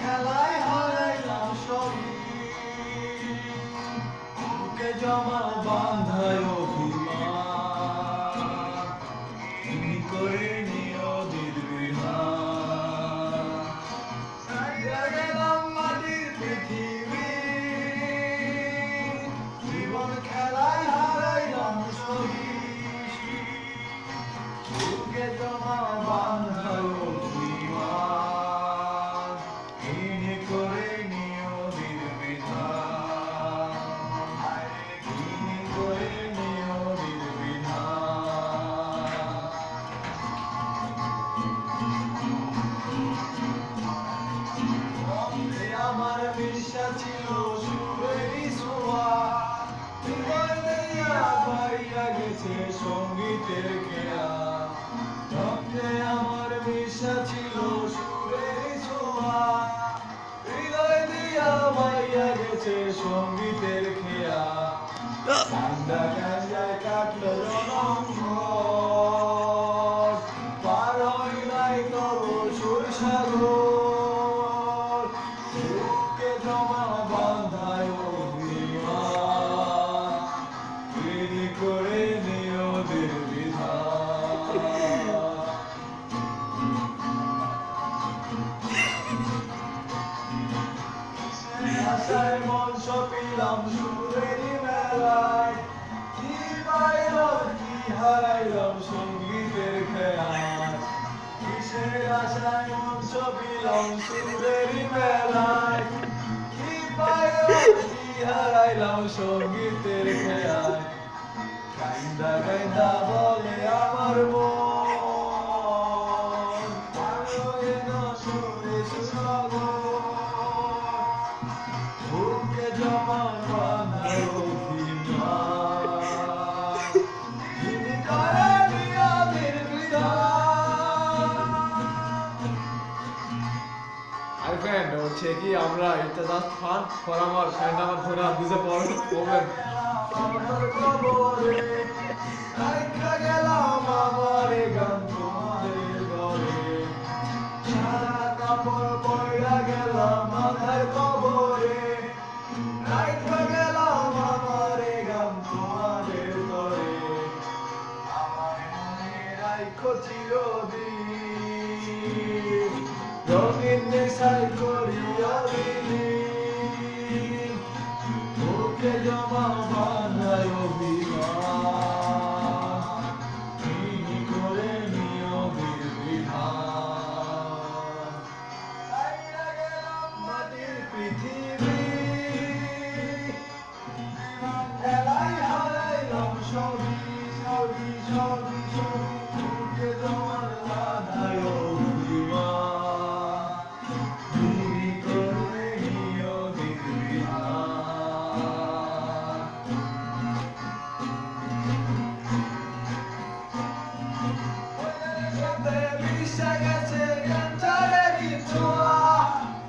খেলায় হারাইলাম সবই, বুকে জমা বাঁধায় অভিমান, তুমি করে নিও নির্বিধান। ছাইড়া গেলাম মাটির পৃথিবী, জীবন খেলায় হারাইলাম সবই, বুকে জমা বাঁধায় অভিমান, আমার বিশ্বাস ছিল সুরেরই ছোঁয়া, হৃদয় দিয়া পাইয়া গেছে সঙ্গীতের খেয়া। রক্তে আমার বিশ্বাস ছিল সুরেরই ছোঁয়া, হৃদয় দিয়া পাইয়া গেছে সঙ্গীতের খেয়া। কান্দা কান্দায় কাটলো জনম ভর, পার হয় নাই তব সুর সাগর, জমা বাঁধায় অভিমান, তুমি করে নিও নির্বিধান। আশায় মন সপিলাম সুরেরই মেলায়, কি পাইলাম কি হারাইলাম সঙ্গীতের খেয়াল। কিসের আশায় মন সপিলাম সুরেরই মেলায়, কি পাইলাম কি হারাইলাম সঙ্গীতের খেয়াল। কাইন্দা কাইন্দা বলে আমার মন, পাগলে না শুনে সুরগর, বুকে জমা বাঁধায় অভিমান, তুমি করে নিও নির্বিধান। আর ফ্রেন্ড হচ্ছে কি আমরা এটা জাস্ট ফান ফর আমার ফ্রেন্ড আমার ধরে বুঝে পড়ো প্রবলেম। আমার কবরে রাইখা গেলাম আমার গান তোমাদের ঘরে, সারা কাপড় পয়রা গেলাম মাথার কবরে, রাইখা গেলাম আমার গান তোমাদের ঘরে। আমার মনে রাইখো চিরদিন, রঙিন নেশায় করিয়া বিলীন, বুকে জমা বাঁধায় অভিমান, তুমি করে নিও নির্বিধান। ছাইড়া গেলাম মাটির পৃথিবী, খেলায় হারাইলাম সবই সবই সবই সবই, বুকে জমা বাঁধায় অভিমান, তুমি করে নিও নির্বিধান। সাথে মিশে গেছে গাঞ্জারেরই ছোঁয়া,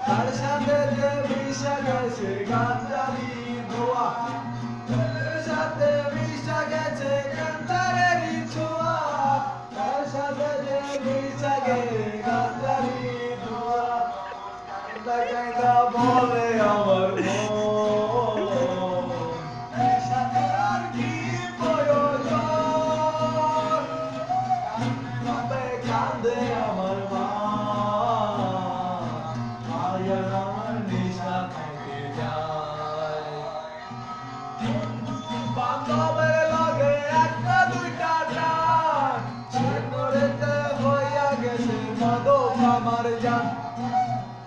তার সাথে যে মিশে গেছে গাঞ্জারি ধোঁয়া, তার সাথে মিশে গেছে গাঞ্জারেরই ছোঁয়া, তার সাথে যে মিশে গেছে গাঞ্জারি ধোঁয়া। কাঁদা কাঁদা বলে আমার মন, এর সাথে আর কি প্রয়োজন, কাঁদে কাঁদে আমার মা, আয়ার আমার নেশা থেকে যায়। বান্ধবের লগে একটা দুইটা টান, সে করেতে হইয়া গেছে মাদক আমার জান।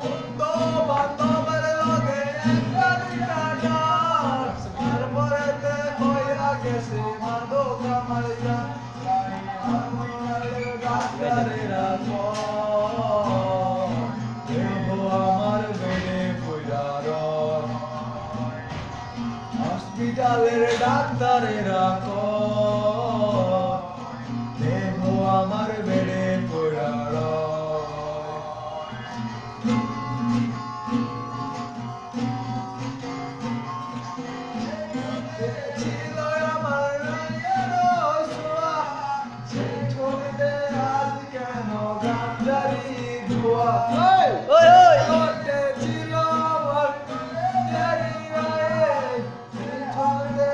বন্ধু বান্ধবের লগে একটা দুইটা টান, তারপরেতে হইয়া গেছে মাদক আমার জান। ডাক্তারেরা আমার বেড়ে পড়ার হসপিটালে আমাদের ডাক্তারেরা কয় দেহ আমার বেড়ে পড়া ছিল আমার রসুয়া সেই ছবিতে আজ কেন গান্ধারি ধোয়া ওই ওই ঘটে ছিল আমার গান্ধারি সেই ছবিতে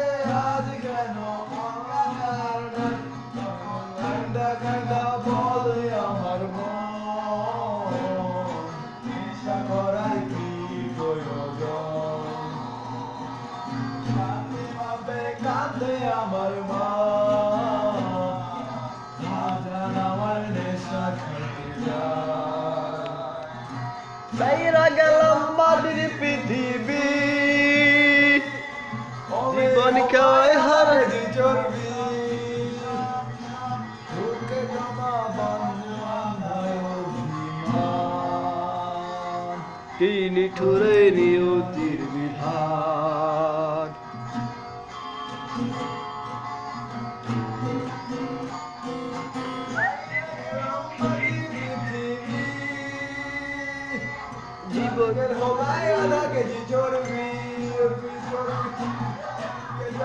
আজ কেন আমার কান্দা কান্দা বলে আমার মন ইচ্ছা করার কি প্রয়োজন কাঁদে আমার মা হাজার আমার নেশা খেতে যায় বাইরা গেলাম মাটির পৃথিবী জীবন খাওয়ায় হারাই চর্বি বুকে জমা বান্ধায় অভিমান তিনি ঠুরে নিয়তির বিধান জীবনের হলায় আধা কেজি চর্বি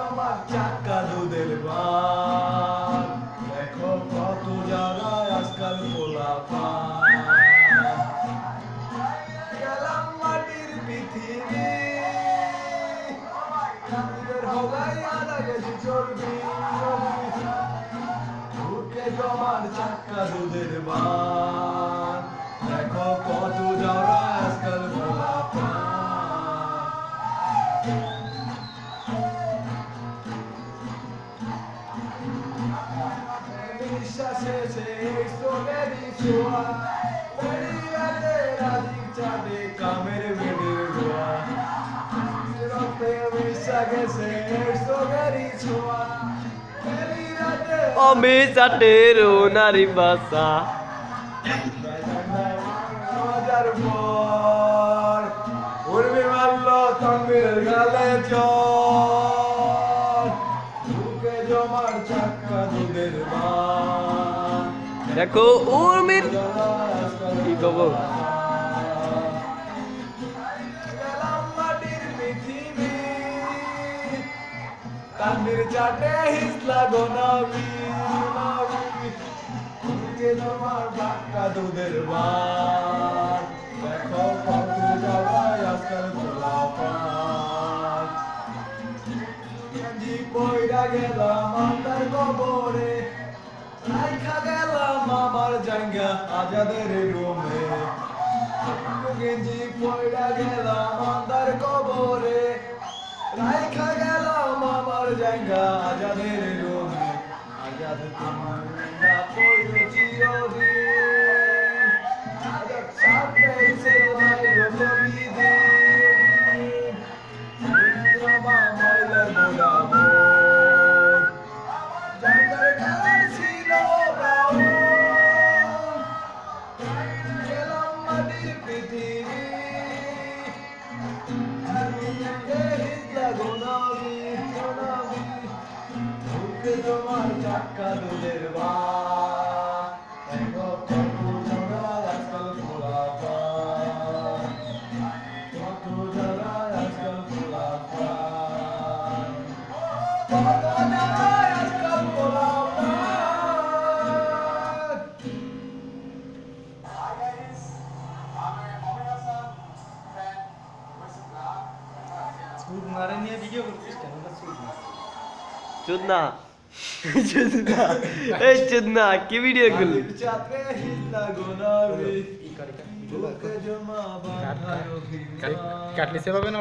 আমার চাকা দুধের বান দেখো কত যারা আজকাল পোলা গেলাম মাটির পৃথিবী জীবনের হলায় আধা কেজি চর্বি বুকে জমার চাকা দুধের বান দেখো কত যারা আজকাল পোলা বিশ্বাসে সে স্ট্রবেরি ছোঁয়া বেরিয়াতে রাজিক চাঁদে কামের বেডের গোয়া রক্তে বিশ্বাসে সে স্ট্রবেরি ছোঁয়া বেরিয়াতে আমি চাটের নারী বাসা হাজার পর উর্মি মারল তঙ্গের গালে চর বুকে জমার চাক্কা দুধের বান দেখো উর্মির কি খবর গেলাম মাটির পৃথিবী কান্দির চাটে হিসলা গোনাবি বুকে জমার চাক্কা দুধের বান দেখো কত যাওয়ায় আজকাল পোলা পান গেঞ্জি পয়রা গেলাম আমার কবরে রাইখা গেলাম আমার জায়গা আজাদের রুমে গেঞ্জি পয়রা গেলাম আমার কবরে রাইখা গেলাম আমার জায়গা আজাদের রুমে আজাদ তোমরা পয়রা চিরদিন আজাদ সাথে সেলাই রবি দিন রবা মাইলার মোলামত জায়গার কালার ছিল ব্রাউন গেলাম মাটির পৃথিবী হিজলা গোনাবি গোনাবি বুকে তোমার চাক্কা দুধের বান দেখো কত যারা আজকাল পোলা পান কত যারা আজকাল পোলা পান কত যারা আজকাল পোলা পান চুদনা চুদনা এই চুদনা কি ভিডিও গুলো চাপে হিজলা গোনাবি বুকে জমা বাঁধায় অভিমান কাটলি সেভাবে